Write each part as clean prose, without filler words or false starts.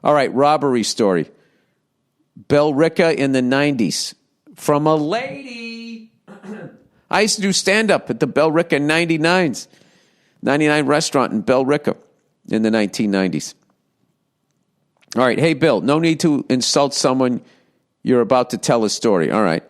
All right, robbery story. Billerica in the 90s. From a lady. I used to do stand-up at the Billerica 99 restaurant in Billerica in the 1990s. All right, hey, Bill, no need to insult someone. You're about to tell a story. All right.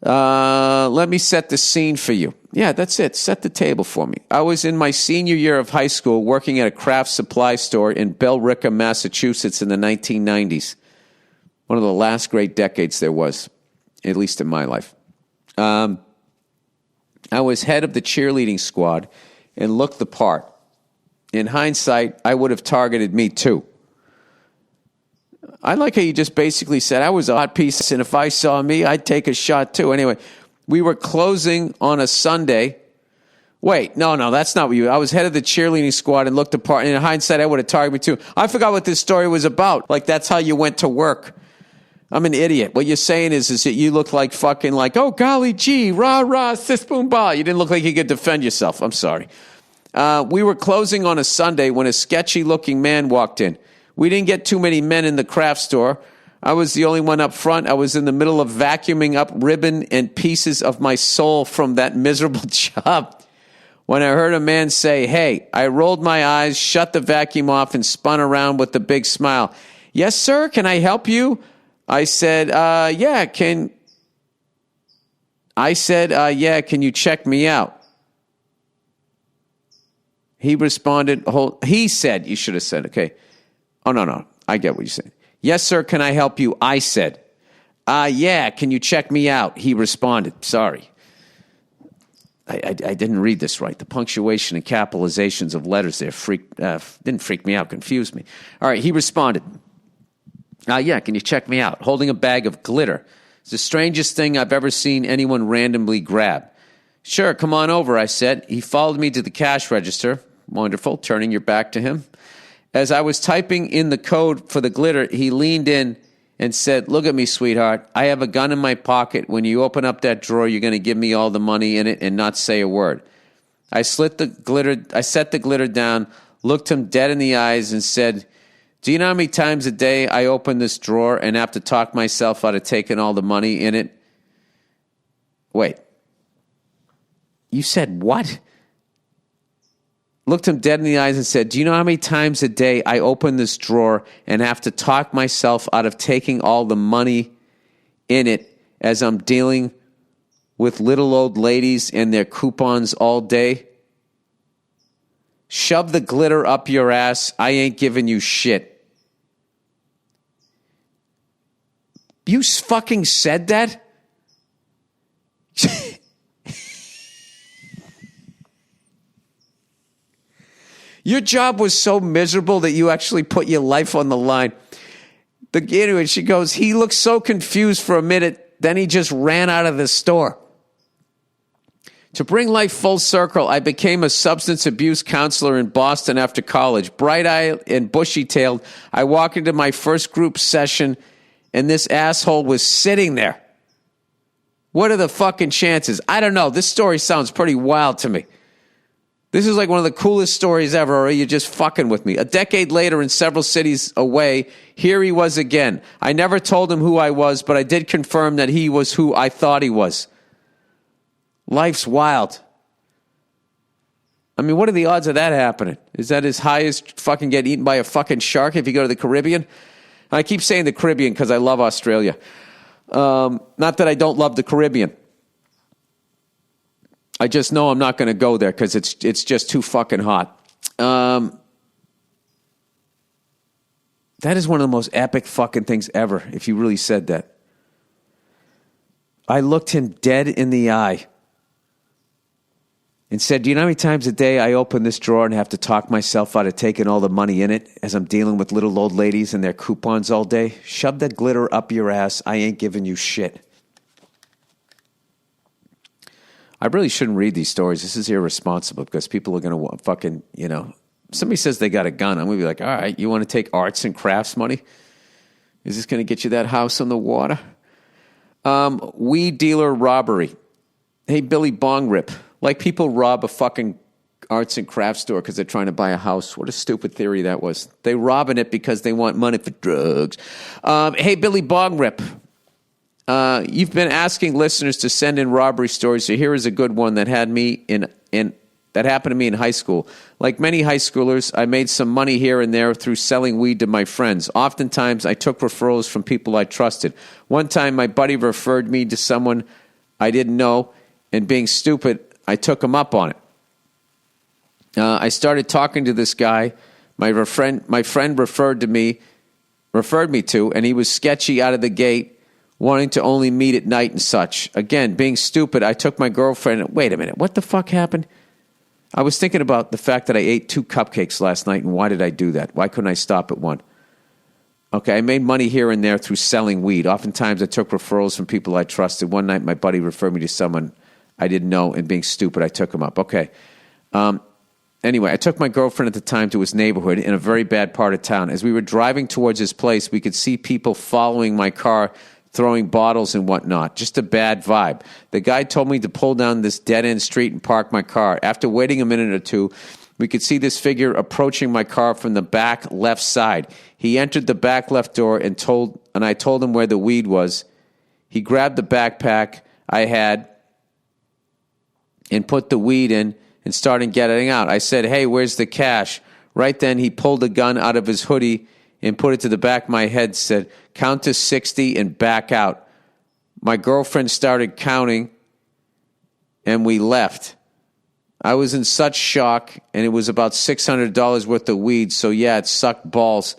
Let me set the scene for you. Yeah, that's it. Set the table for me. I was in my senior year of high school working at a craft supply store in Billerica, Massachusetts in the 1990s. One of the last great decades there was, at least in my life. I was head of the cheerleading squad and looked the part. In hindsight, I would have targeted me too. I like how you just basically said I was a hot piece, and if I saw me, I'd take a shot too. Anyway, we were closing on a Sunday. Wait, no, that's not what you... I was head of the cheerleading squad and looked the part, and in hindsight, I would have targeted me too. I forgot what this story was about. Like, that's how you went to work. I'm an idiot. What you're saying is that you look like fucking like, oh, golly gee, rah, sis, boom, bah. You didn't look like you could defend yourself. I'm sorry. We were closing on a Sunday when a sketchy-looking man walked in. We didn't get too many men in the craft store. I was the only one up front. I was in the middle of vacuuming up ribbon and pieces of my soul from that miserable job. When I heard a man say, hey, I rolled my eyes, shut the vacuum off, and spun around with a big smile. Yes, sir, can I help you? I said, yeah, can you check me out? He responded, he said, you should have said, okay. Oh, no, I get what you're saying. Yes, sir, can I help you? I said. Yeah, can you check me out? He responded. Sorry. I didn't read this right. The punctuation and capitalizations of letters there didn't freak me out, confused me. All right, he responded. Yeah, can you check me out? Holding a bag of glitter. It's the strangest thing I've ever seen anyone randomly grab. Sure, come on over, I said. He followed me to the cash register. Wonderful, turning your back to him. As I was typing in the code for the glitter, he leaned in and said, look at me, sweetheart. I have a gun in my pocket. When you open up that drawer, you're going to give me all the money in it and not say a word. I set the glitter down, looked him dead in the eyes and said, do you know how many times a day I open this drawer and have to talk myself out of taking all the money in it? Wait. You said what? Looked him dead in the eyes and said, do you know how many times a day I open this drawer and have to talk myself out of taking all the money in it as I'm dealing with little old ladies and their coupons all day? Shove the glitter up your ass. I ain't giving you shit. You fucking said that? Your job was so miserable that you actually put your life on the line. Anyway, she goes, he looked so confused for a minute, then he just ran out of the store. To bring life full circle, I became a substance abuse counselor in Boston after college. Bright-eyed and bushy-tailed, I walked into my first group session, and this asshole was sitting there. What are the fucking chances? I don't know. This story sounds pretty wild to me. This is like one of the coolest stories ever, or you're just fucking with me. A decade later, in several cities away, here he was again. I never told him who I was, but I did confirm that he was who I thought he was. Life's wild. I mean, what are the odds of that happening? Is that as high as fucking get eaten by a fucking shark if you go to the Caribbean? I keep saying the Caribbean because I love Australia. Not that I don't love the Caribbean. I just know I'm not going to go there because it's just too fucking hot. That is one of the most epic fucking things ever, if you really said that. I looked him dead in the eye and said, do you know how many times a day I open this drawer and have to talk myself out of taking all the money in it as I'm dealing with little old ladies and their coupons all day? Shove that glitter up your ass. I ain't giving you shit. I really shouldn't read these stories. This is irresponsible because people are going to fucking, somebody says they got a gun. I'm going to be like, all right, you want to take arts and crafts money? Is this going to get you that house on the water? Weed dealer robbery. Hey, Billy Bong Rip. Like people rob a fucking arts and crafts store because they're trying to buy a house. What a stupid theory that was. They robbing it because they want money for drugs. Hey, Billy Bongrip. You've been asking listeners to send in robbery stories, so here is a good one that had me that happened to me in high school. Like many high schoolers, I made some money here and there through selling weed to my friends. Oftentimes, I took referrals from people I trusted. One time, my buddy referred me to someone I didn't know, and being stupid, I took him up on it. I started talking to this guy my friend referred me to, and he was sketchy out of the gate, wanting to only meet at night and such. Again, being stupid, I took my girlfriend. Wait a minute, what the fuck happened? I was thinking about the fact that I ate 2 cupcakes last night, and why did I do that? Why couldn't I stop at one? Okay, I made money here and there through selling weed. Oftentimes, I took referrals from people I trusted. One night, my buddy referred me to someone I didn't know, and being stupid, I took him up. Okay. Anyway, I took my girlfriend at the time to his neighborhood in a very bad part of town. As we were driving towards his place, we could see people following my car, throwing bottles and whatnot. Just a bad vibe. The guy told me to pull down this dead-end street and park my car. After waiting a minute or two, we could see this figure approaching my car from the back left side. He entered the back left door and I told him where the weed was. He grabbed the backpack I had and put the weed in and started getting out. I said, "Hey, where's the cash?" Right then, he pulled a gun out of his hoodie and put it to the back of my head, said, "Count to 60 and back out." My girlfriend started counting, and we left. I was in such shock, and it was about $600 worth of weed, so yeah, it sucked balls.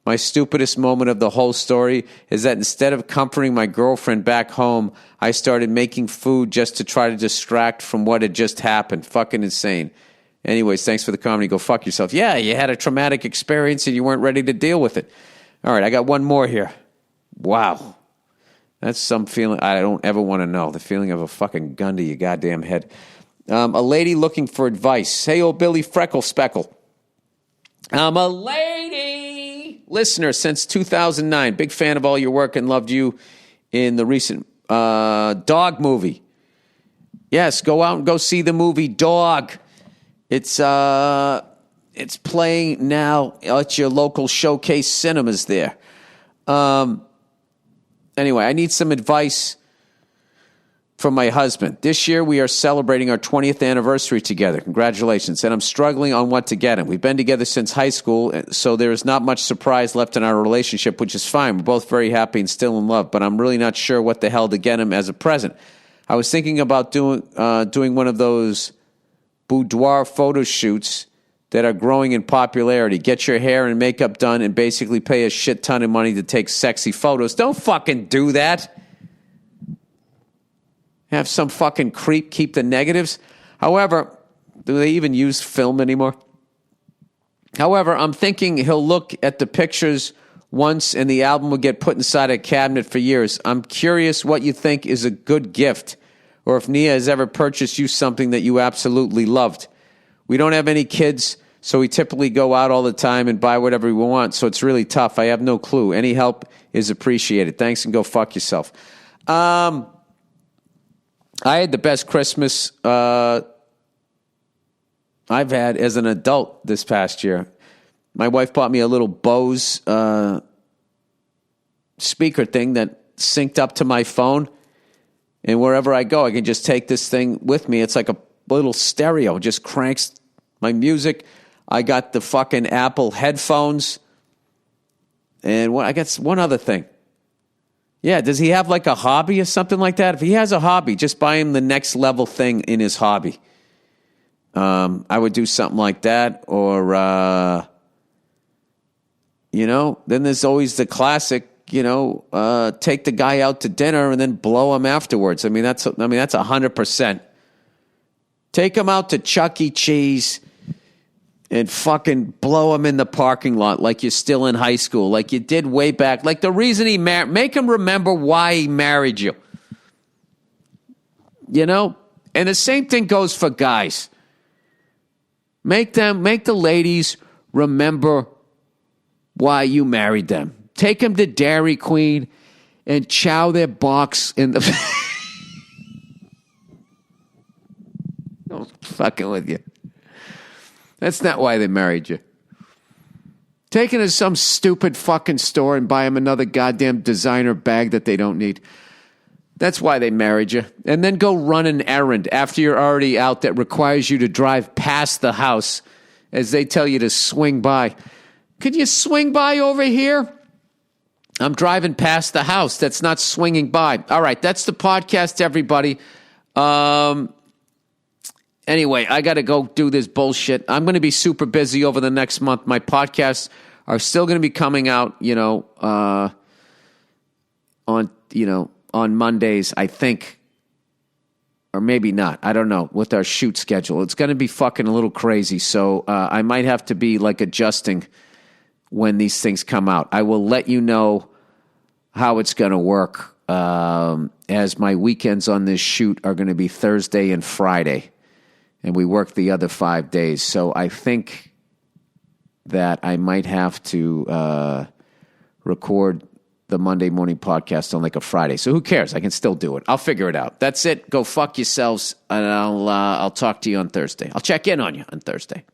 My stupidest moment of the whole story is that instead of comforting my girlfriend back home, I started making food just to try to distract from what had just happened. Fucking insane. Anyways, thanks for the comedy. Go fuck yourself. Yeah, you had a traumatic experience and you weren't ready to deal with it. All right, I got one more here. Wow. That's some feeling I don't ever want to know. The feeling of a fucking gun to your goddamn head. A lady looking for advice. Hey, old Billy Freckle Speckle. I'm a lady listener since 2009. Big fan of all your work and loved you in the recent Dog movie. Yes, go out and go see the movie Dog. It's playing now at your local Showcase cinemas there. Anyway, I need some advice from my husband. This year we are celebrating our 20th anniversary together. Congratulations. And I'm struggling on what to get him. We've been together since high school, so there is not much surprise left in our relationship, which is fine. We're both very happy and still in love, but I'm really not sure what the hell to get him as a present. I was thinking about doing one of those boudoir photo shoots that are growing in popularity. Get your hair and makeup done and basically pay a shit ton of money to take sexy photos. Don't fucking do that. Have some fucking creep keep the negatives. However, do they even use film anymore? However, I'm thinking he'll look at the pictures once and the album will get put inside a cabinet for years. I'm curious what you think is a good gift, or if Nia has ever purchased you something that you absolutely loved. We don't have any kids, so we typically go out all the time and buy whatever we want, so it's really tough. I have no clue. Any help is appreciated. Thanks, and go fuck yourself. I had the best Christmas I've had as an adult this past year. My wife bought me a little Bose speaker thing that synced up to my phone, and wherever I go, I can just take this thing with me. It's like a little stereo. It just cranks my music. I got the fucking Apple headphones, and I got one other thing. Yeah, does he have like a hobby or something like that? If he has a hobby, just buy him the next level thing in his hobby. I would do something like that. Or, then there's always the classic, take the guy out to dinner and then blow him afterwards. That's 100%. Take him out to Chuck E. Cheese and fucking blow him in the parking lot like you're still in high school, like you did way back. Like the reason he make him remember why he married you. And the same thing goes for guys. Make the ladies remember why you married them. Take them to Dairy Queen and chow their box in the... I'm fucking with you. That's not why they married you. Take him to some stupid fucking store and buy him another goddamn designer bag that they don't need. That's why they married you. And then go run an errand after you're already out that requires you to drive past the house as they tell you to swing by. Could you swing by over here? I'm driving past the house. That's not swinging by. All right, that's the podcast, everybody. Anyway, I got to go do this bullshit. I'm going to be super busy over the next month. My podcasts are still going to be coming out, on Mondays, I think, or maybe not. I don't know, with our shoot schedule. It's going to be fucking a little crazy, so I might have to be like adjusting when these things come out. I will let you know how it's going to work, as my weekends on this shoot are going to be Thursday and Friday. And we work the other 5 days. So I think that I might have to record the Monday morning podcast on like a Friday. So who cares? I can still do it. I'll figure it out. That's it. Go fuck yourselves. And I'll talk to you on Thursday. I'll check in on you on Thursday.